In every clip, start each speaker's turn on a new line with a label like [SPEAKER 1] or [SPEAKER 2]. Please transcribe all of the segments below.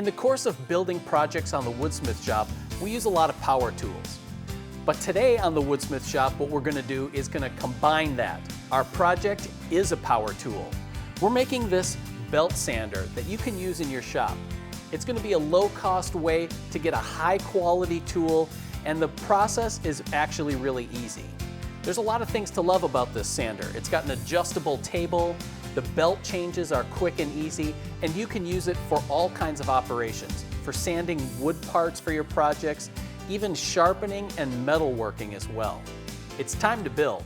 [SPEAKER 1] In the course of building projects on the Woodsmith shop, we use a lot of power tools. But today on the Woodsmith shop, what we're going to do is going to combine that. Our project is a power tool. We're making this belt sander that you can use in your shop. It's going to be a low-cost way to get a high-quality tool, and the process is actually really easy. There's a lot of things to love about this sander. It's got an adjustable table, the belt changes are quick and easy, and you can use it for all kinds of operations, for sanding wood parts for your projects, even sharpening and metalworking as well. It's time to build.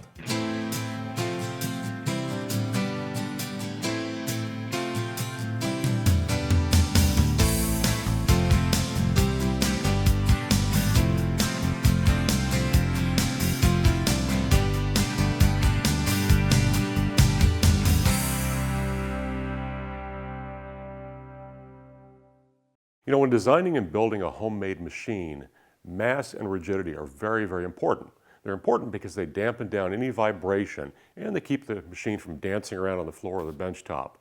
[SPEAKER 2] You know, when designing and building a homemade machine, mass and rigidity are very, very important. They're important because they dampen down any vibration and they keep the machine from dancing around on the floor or the bench top.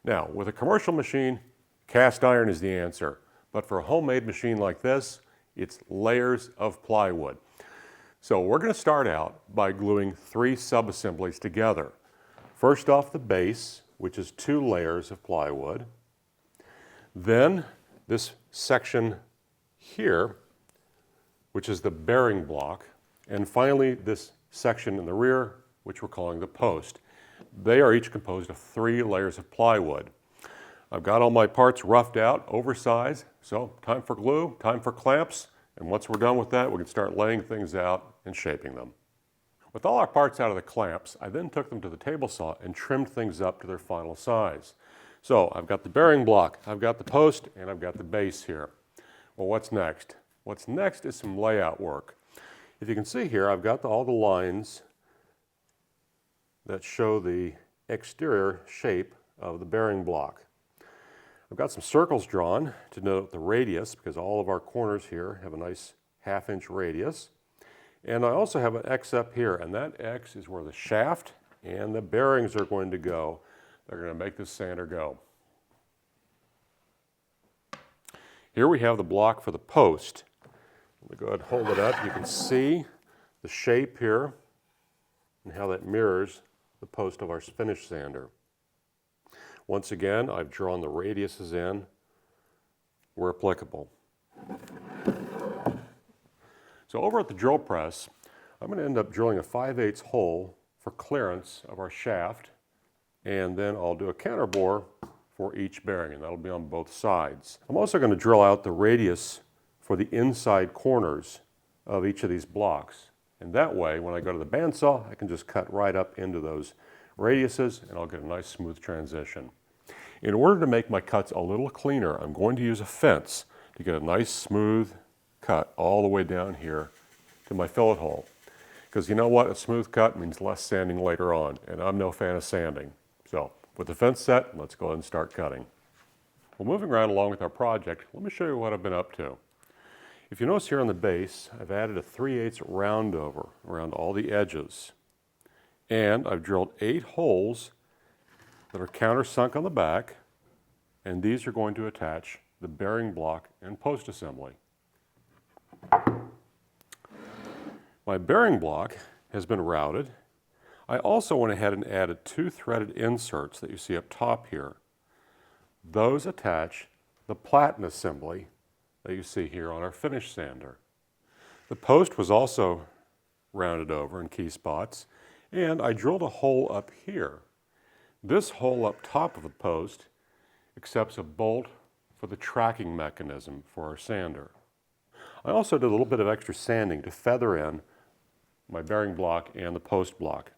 [SPEAKER 2] Now, with a commercial machine, cast iron is the answer. But for a homemade machine like this, it's layers of plywood. So we're going to start out by gluing 3 sub-assemblies together. First off, the base, which is 2 layers of plywood. Then this section here, which is the bearing block, and finally this section in the rear, which we're calling the post. They are each composed of 3 layers of plywood. I've got all my parts roughed out, oversized, so time for glue, time for clamps, and once we're done with that, we can start laying things out and shaping them. With all our parts out of the clamps, I then took them to the table saw and trimmed things up to their final size. So I've got the bearing block, I've got the post, and I've got the base here. Well, what's next? What's next is some layout work. If you can see here, I've got all the lines that show the exterior shape of the bearing block. I've got some circles drawn to denote the radius, because all of our corners here have a nice 1/2-inch radius. And I also have an X up here, and that X is where the shaft and the bearings are going to go. They're going to make this sander go. Here we have the block for the post. Let me go ahead and hold it up. You can see the shape here and how that mirrors the post of our finish sander. Once again, I've drawn the radiuses in where applicable. So over at the drill press, I'm going to end up drilling a 5/8 hole for clearance of our shaft, and then I'll do a counterbore for each bearing, and that'll be on both sides. I'm also going to drill out the radius for the inside corners of each of these blocks. And that way, when I go to the bandsaw, I can just cut right up into those radiuses, and I'll get a nice smooth transition. In order to make my cuts a little cleaner, I'm going to use a fence to get a nice smooth cut all the way down here to my fillet hole. Because you know what? A smooth cut means less sanding later on, and I'm no fan of sanding. So, with the fence set, let's go ahead and start cutting. Well, moving right along with our project, let me show you what I've been up to. If you notice here on the base, I've added a 3/8 round over around all the edges. And I've drilled 8 holes that are countersunk on the back, and these are going to attach the bearing block and post assembly. My bearing block has been routed. I also went ahead and added 2 threaded inserts that you see up top here. Those attach the platen assembly that you see here on our finish sander. The post was also rounded over in key spots, and I drilled a hole up here. This hole up top of the post accepts a bolt for the tracking mechanism for our sander. I also did a little bit of extra sanding to feather in my bearing block and the post block,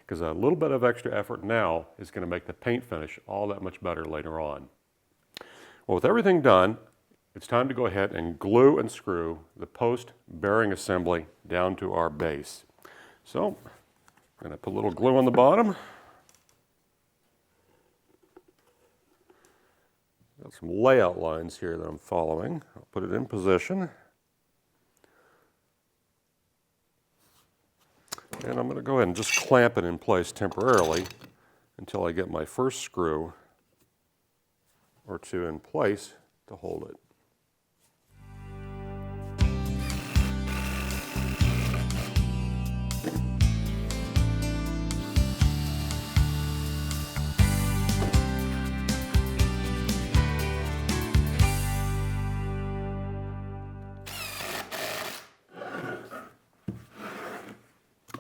[SPEAKER 2] because a little bit of extra effort now is going to make the paint finish all that much better later on. Well, with everything done, it's time to go ahead and glue and screw the post bearing assembly down to our base. So, I'm going to put a little glue on the bottom. Got some layout lines here that I'm following. I'll put it in position. And I'm going to go ahead and just clamp it in place temporarily until I get my first screw or 2 in place to hold it.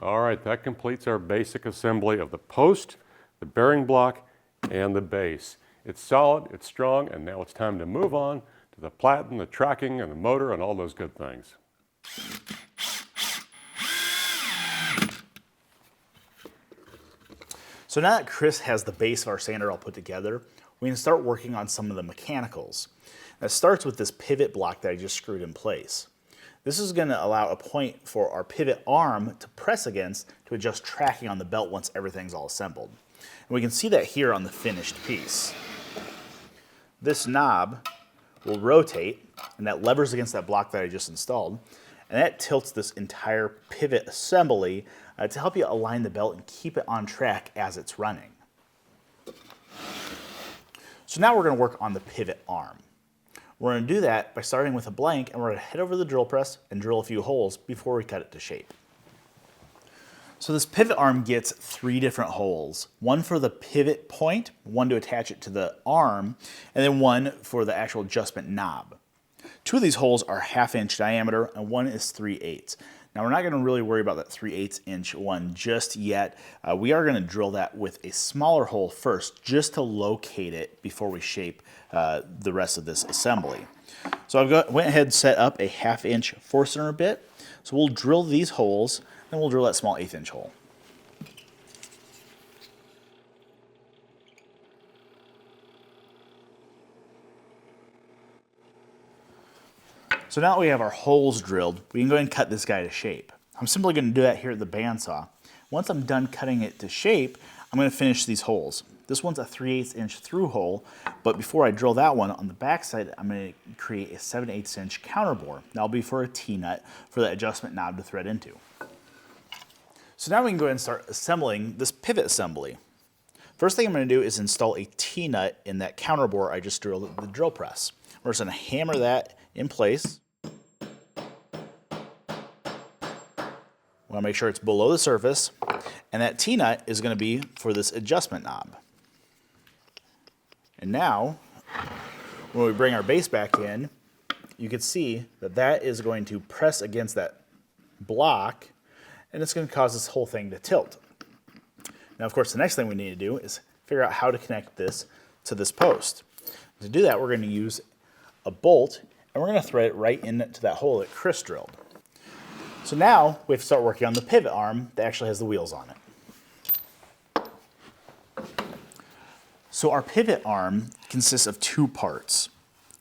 [SPEAKER 2] All right, that completes our basic assembly of the post, the bearing block, and the base. It's solid, it's strong, and now it's time to move on to the platen, the tracking, and the motor, and all those good things.
[SPEAKER 3] So now that Chris has the base of our sander all put together, we can start working on some of the mechanicals. That starts with this pivot block that I just screwed in place. This is going to allow a point for our pivot arm to press against to adjust tracking on the belt once everything's all assembled. And we can see that here on the finished piece. This knob will rotate, and that levers against that block that I just installed, and that tilts this entire pivot assembly to help you align the belt and keep it on track as it's running. So now we're going to work on the pivot arm. We're going to do that by starting with a blank, and we're going to head over to the drill press and drill a few holes before we cut it to shape. So this pivot arm gets 3 different holes. One for the pivot point, one to attach it to the arm, and then one for the actual adjustment knob. 2 of these holes are 1/2 inch diameter, and one is 3/8. Now we're not going to really worry about that 3/8 inch one just yet. We are going to drill that with a smaller hole first just to locate it before we shape the rest of this assembly. So went ahead and set up a 1/2 inch Forstner bit. So we'll drill these holes, and we'll drill that small 1/8 inch hole. So now that we have our holes drilled, we can go ahead and cut this guy to shape. I'm simply going to do that here at the bandsaw. Once I'm done cutting it to shape, I'm going to finish these holes. This one's a 3/8 inch through hole, but before I drill that one, on the back side, I'm going to create a 7/8 inch counterbore. That'll be for a T-nut for the adjustment knob to thread into. So now we can go ahead and start assembling this pivot assembly. First thing I'm going to do is install a T-nut in that counterbore I just drilled at the drill press. We're just going to hammer that in place. Want to make sure it's below the surface, and that T-nut is going to be for this adjustment knob. And now, when we bring our base back in, you can see that that is going to press against that block, and it's going to cause this whole thing to tilt. Now, of course, the next thing we need to do is figure out how to connect this to this post. To do that, we're going to use a bolt, and we're going to thread it right into that hole that Chris drilled. So now we have to start working on the pivot arm that actually has the wheels on it. So our pivot arm consists of 2 parts.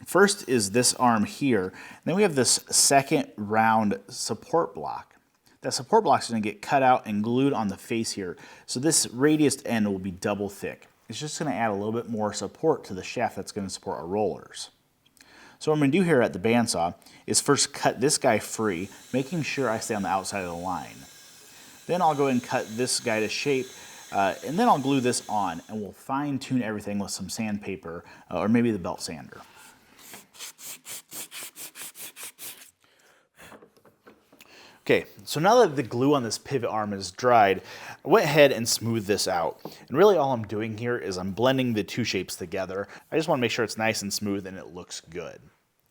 [SPEAKER 3] First is this arm here, and then we have this second round support block. That support block is going to get cut out and glued on the face here, so this radius end will be double thick. It's just going to add a little bit more support to the shaft that's going to support our rollers. So what I'm going to do here at the bandsaw is first cut this guy free, making sure I stay on the outside of the line. Then I'll go ahead and cut this guy to shape, and then I'll glue this on, and we'll fine tune everything with some sandpaper or maybe the belt sander. Okay, so now that the glue on this pivot arm is dried, I went ahead and smoothed this out. And really all I'm doing here is I'm blending the 2 shapes together. I just want to make sure it's nice and smooth and it looks good.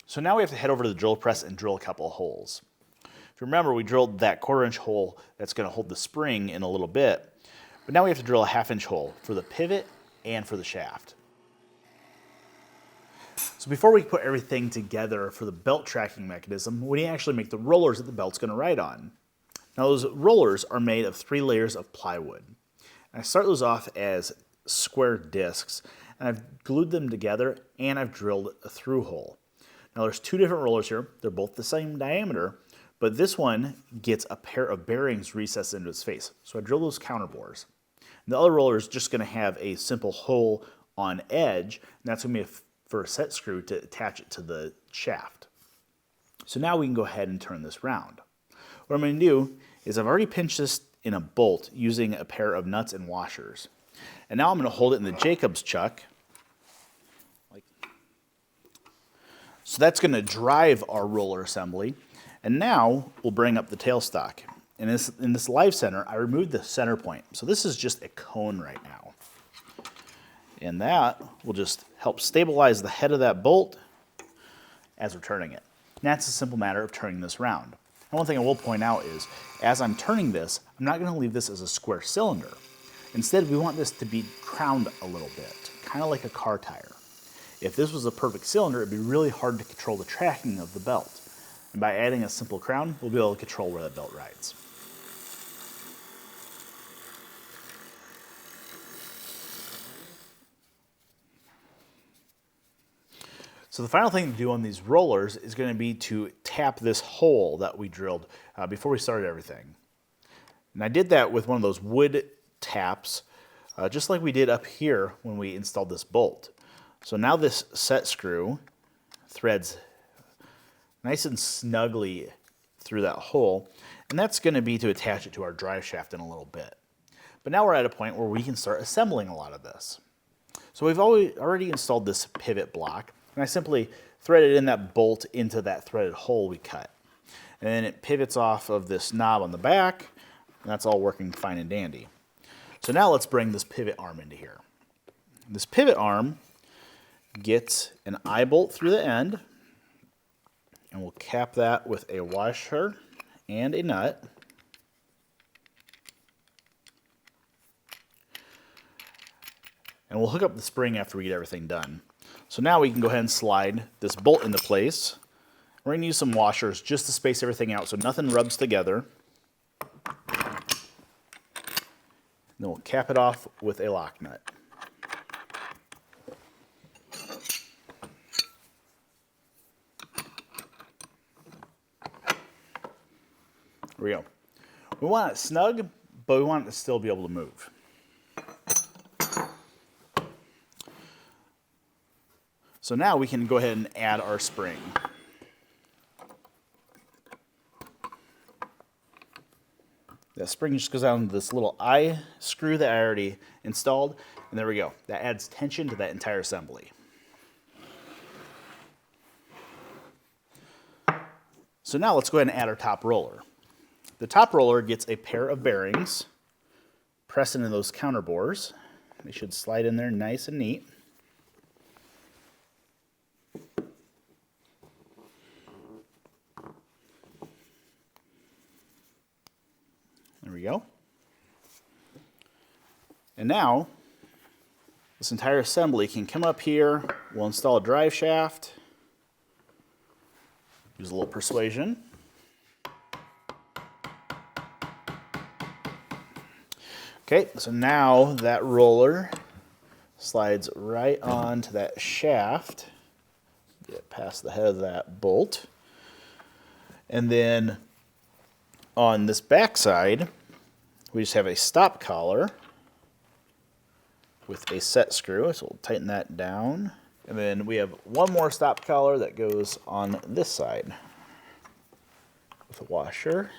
[SPEAKER 3] So now we have to head over to the drill press and drill a couple of holes. If you remember, we drilled that 1/4 inch hole that's going to hold the spring in a little bit. But now we have to drill a 1/2 inch hole for the pivot and for the shaft. So before we put everything together for the belt tracking mechanism, we need to actually make the rollers that the belt's going to ride on. Now those rollers are made of 3 layers of plywood. And I start those off as square discs, and I've glued them together and I've drilled a through hole. Now there's 2 different rollers here. They're both the same diameter, but this one gets a pair of bearings recessed into its face. So I drill those counterbores. And the other roller is just going to have a simple hole on edge, and that's going to be for a set screw to attach it to the shaft. So now we can go ahead and turn this round. What I'm going to do is I've already pinched this in a bolt using a pair of nuts and washers. And now I'm going to hold it in the Jacob's chuck. So that's going to drive our roller assembly. And now we'll bring up the tailstock. And in this live center, I removed the center point. So this is just a cone right now. And that will just help stabilize the head of that bolt as we're turning it. And that's a simple matter of turning this round. And one thing I will point out is, as I'm turning this, I'm not going to leave this as a square cylinder. Instead, we want this to be crowned a little bit, kind of like a car tire. If this was a perfect cylinder, it'd be really hard to control the tracking of the belt. And by adding a simple crown, we'll be able to control where that belt rides. So the final thing to do on these rollers is going to be to tap this hole that we drilled before we started everything. And I did that with one of those wood taps, just like we did up here when we installed this bolt. So now this set screw threads nice and snugly through that hole, and that's going to be to attach it to our drive shaft in a little bit. But now we're at a point where we can start assembling a lot of this. So we've already installed this pivot block, and I simply threaded in that bolt into that threaded hole we cut. And then it pivots off of this knob on the back, and that's all working fine and dandy. So now let's bring this pivot arm into here. This pivot arm gets an eye bolt through the end, and we'll cap that with a washer and a nut. And we'll hook up the spring after we get everything done. So now we can go ahead and slide this bolt into place. We're going to use some washers just to space everything out so nothing rubs together. Then we'll cap it off with a lock nut. There we go. We want it snug, but we want it to still be able to move. So now we can go ahead and add our spring. That spring just goes down to this little eye screw that I already installed, and there we go. That adds tension to that entire assembly. So now let's go ahead and add our top roller. The top roller gets a pair of bearings. Press into those counter bores. They should slide in there nice and neat. There we go. And now, this entire assembly can come up here. We'll install a drive shaft. Use a little persuasion. Okay, so now that roller slides right onto that shaft. Get it past the head of that bolt. And then on this back side, we just have a stop collar with a set screw, so we'll tighten that down. And then we have one more stop collar that goes on this side with a washer.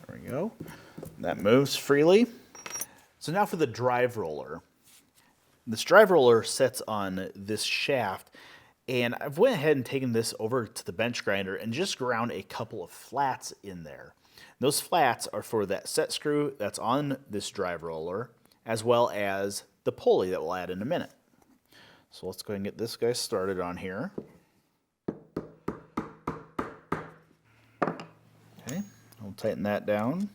[SPEAKER 3] There we go. That moves freely. So now for the drive roller. This drive roller sits on this shaft, and I've went ahead and taken this over to the bench grinder and just ground a couple of flats in there. Those flats are for that set screw that's on this drive roller, as well as the pulley that we'll add in a minute. So let's go ahead and get this guy started on here. Okay, I'll tighten that down.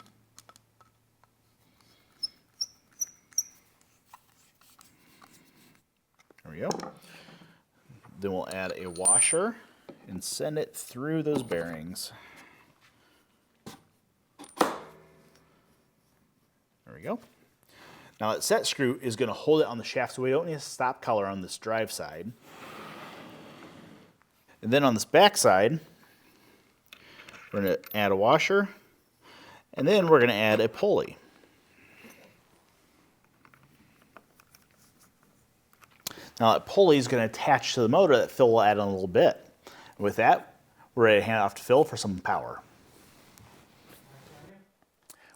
[SPEAKER 3] There we go. Then we'll add a washer and send it through those bearings. There we go. Now that set screw is going to hold it on the shaft, so we don't need a stop collar on this drive side. And then on this back side, we're going to add a washer, and then we're going to add a pulley. Now that pulley is going to attach to the motor that Phil will add in a little bit. And with that, we're ready to hand it off to Phil for some power.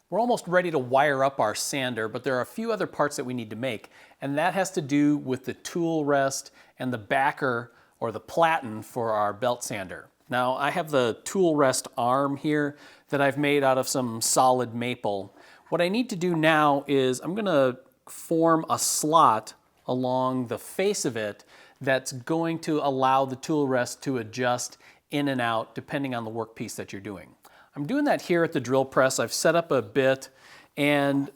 [SPEAKER 1] We're almost ready to wire up our sander, but there are a few other parts that we need to make, and that has to do with the tool rest and the backer or the platen for our belt sander. Now I have the tool rest arm here that I've made out of some solid maple. What I need to do now is I'm going to form a slot along the face of it that's going to allow the tool rest to adjust in and out depending on the workpiece that you're doing. I'm doing that here at the drill press. I've set up a bit, and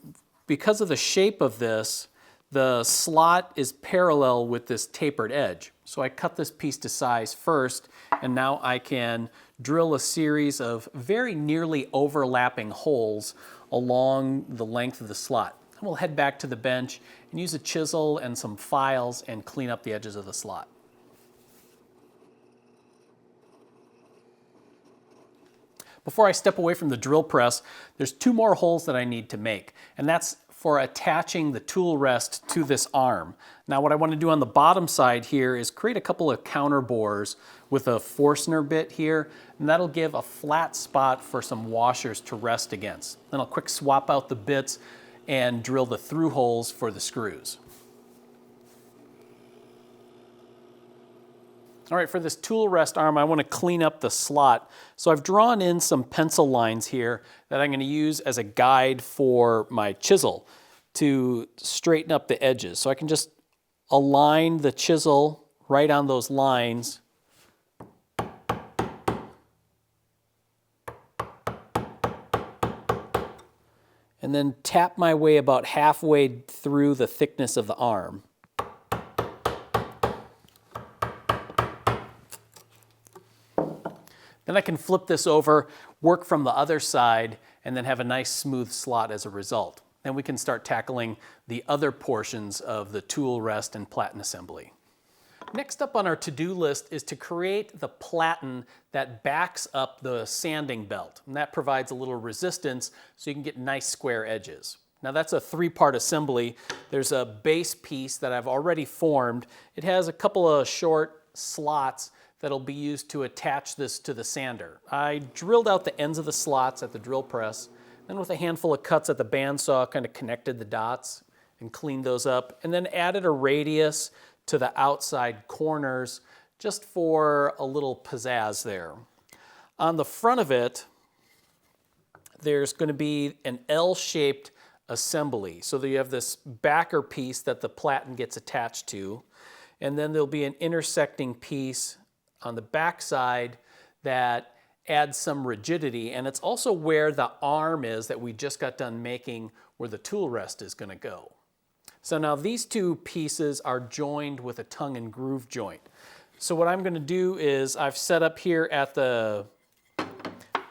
[SPEAKER 1] because of the shape of this, the slot is parallel with this tapered edge. So I cut this piece to size first, and now I can drill a series of very nearly overlapping holes along the length of the slot. And we'll head back to the bench and use a chisel and some files and clean up the edges of the slot. Before I step away from the drill press, there's two more holes that I need to make, and that's for attaching the tool rest to this arm. Now what I want to do on the bottom side here is create a couple of counter bores with a Forstner bit here, and that'll give a flat spot for some washers to rest against. Then I'll quick swap out the bits and drill the through holes for the screws. All right, for this tool rest arm, I want to clean up the slot. So I've drawn in some pencil lines here that I'm going to use as a guide for my chisel to straighten up the edges. So I can just align the chisel right on those lines. And then tap my way about halfway through the thickness of the arm. Then I can flip this over, work from the other side, and then have a nice smooth slot as a result. Then we can start tackling the other portions of the tool rest and platen assembly. Next up on our to-do list is to create the platen that backs up the sanding belt. And that provides a little resistance so you can get nice square edges. Now that's a three-part assembly. There's a base piece that I've already formed. It has a couple of short slots that'll be used to attach this to the sander. I drilled out the ends of the slots at the drill press, then with a handful of cuts at the bandsaw kind of connected the dots and cleaned those up, and then added a radius to the outside corners just for a little pizzazz there. On the front of it, there's going to be an L-shaped assembly. So that you have this backer piece that the platen gets attached to, and then there'll be an intersecting piece on the back side that adds some rigidity, and it's also where the arm is that we just got done making where the tool rest is going to go. So now these two pieces are joined with a tongue and groove joint. So what I'm going to do is I've set up here at the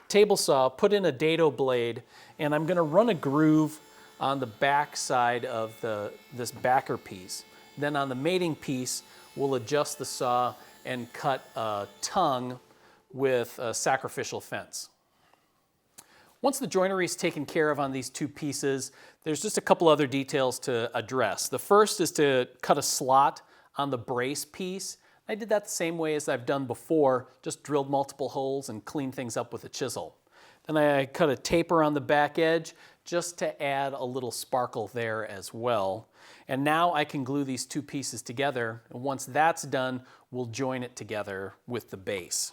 [SPEAKER 1] table saw, put in a dado blade, and I'm going to run a groove on the back side of this backer piece. Then on the mating piece, we'll adjust the saw and cut a tongue with a sacrificial fence. Once the joinery is taken care of on these two pieces, there's just a couple other details to address. The first is to cut a slot on the brace piece. I did that the same way as I've done before, just drilled multiple holes and cleaned things up with a chisel. Then I cut a taper on the back edge just to add a little sparkle there as well. And now I can glue these two pieces together, and once that's done, we'll join it together with the base.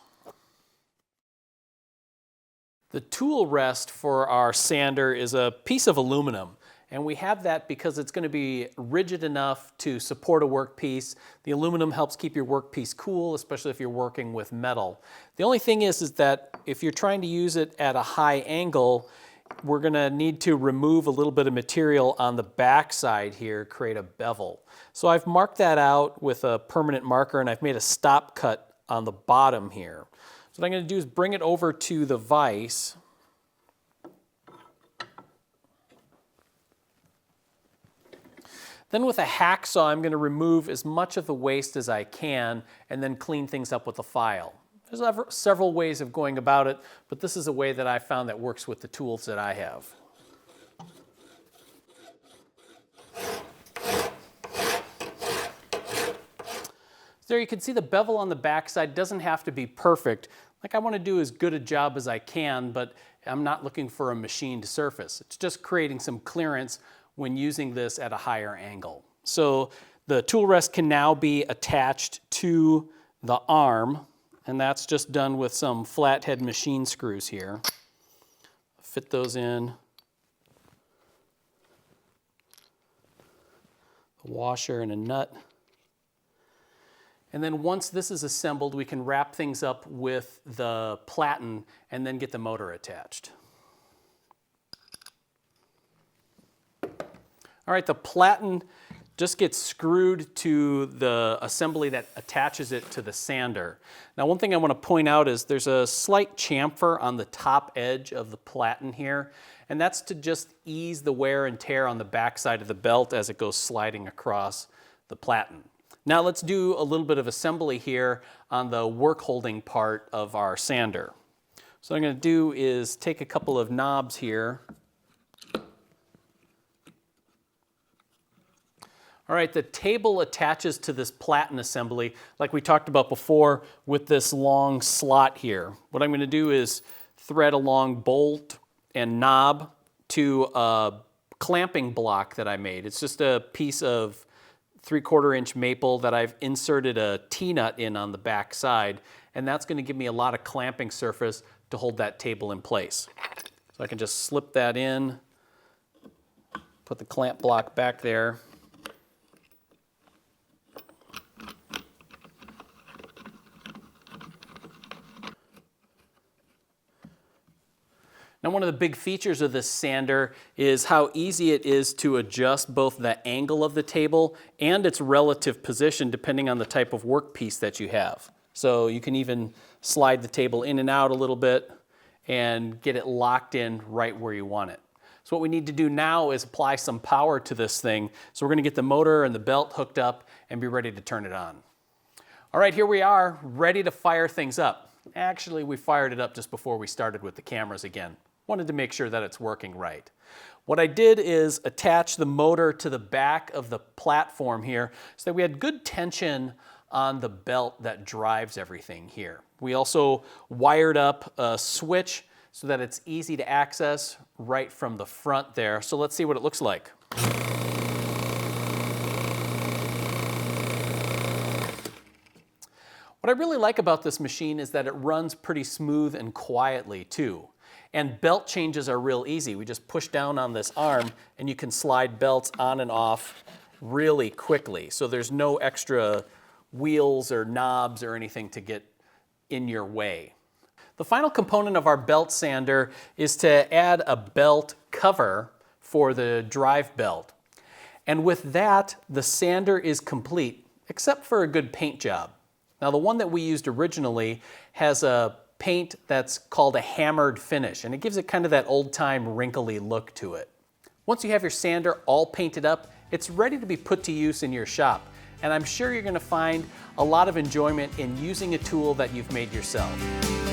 [SPEAKER 1] The tool rest for our sander is a piece of aluminum, and we have that because it's going to be rigid enough to support a workpiece. The aluminum helps keep your workpiece cool, especially if you're working with metal. The only thing is that if you're trying to use it at a high angle, we're going to need to remove a little bit of material on the back side here, create a bevel. So I've marked that out with a permanent marker, and I've made a stop cut on the bottom here. So what I'm going to do is bring it over to the vise. Then with a hacksaw, I'm going to remove as much of the waste as I can and then clean things up with a file. There's several ways of going about it, but this is a way that I found that works with the tools that I have. There you can see the bevel on the back side doesn't have to be perfect, Like, I want to do as good a job as I can, but I'm not looking for a machined surface. It's just creating some clearance when using this at a higher angle. So the tool rest can now be attached to the arm, and that's just done with some flathead machine screws here. Fit those in. A washer and a nut. And then once this is assembled, we can wrap things up with the platen and then get the motor attached. All right, the platen just gets screwed to the assembly that attaches it to the sander. Now, one thing I want to point out is there's a slight chamfer on the top edge of the platen here, and that's to just ease the wear and tear on the backside of the belt as it goes sliding across the platen. Now let's do a little bit of assembly here on the work holding part of our sander. So what I'm going to do is take a couple of knobs here. All right, the table attaches to this platen assembly like we talked about before with this long slot here. What I'm going to do is thread a long bolt and knob to a clamping block that I made. It's just a piece of 3/4 inch maple that I've inserted a T-nut in on the back side, and that's going to give me a lot of clamping surface to hold that table in place. So I can just slip that in, put the clamp block back there. Now, one of the big features of this sander is how easy it is to adjust both the angle of the table and its relative position depending on the type of workpiece that you have. So you can even slide the table in and out a little bit and get it locked in right where you want it. So what we need to do now is apply some power to this thing. So we're going to get the motor and the belt hooked up and be ready to turn it on. All right, here we are, ready to fire things up. Actually, we fired it up just before we started with the cameras again. Wanted to make sure that it's working right. What I did is attach the motor to the back of the platform here so that we had good tension on the belt that drives everything here. We also wired up a switch so that it's easy to access right from the front there. So let's see what it looks like. What I really like about this machine is that it runs pretty smooth and quietly too. And belt changes are real easy. We just push down on this arm and you can slide belts on and off really quickly. So there's no extra wheels or knobs or anything to get in your way. The final component of our belt sander is to add a belt cover for the drive belt. And with that, the sander is complete, except for a good paint job. Now, the one that we used originally has a paint that's called a hammered finish, and it gives it kind of that old-time wrinkly look to it. Once you have your sander all painted up, it's ready to be put to use in your shop, and I'm sure you're going to find a lot of enjoyment in using a tool that you've made yourself.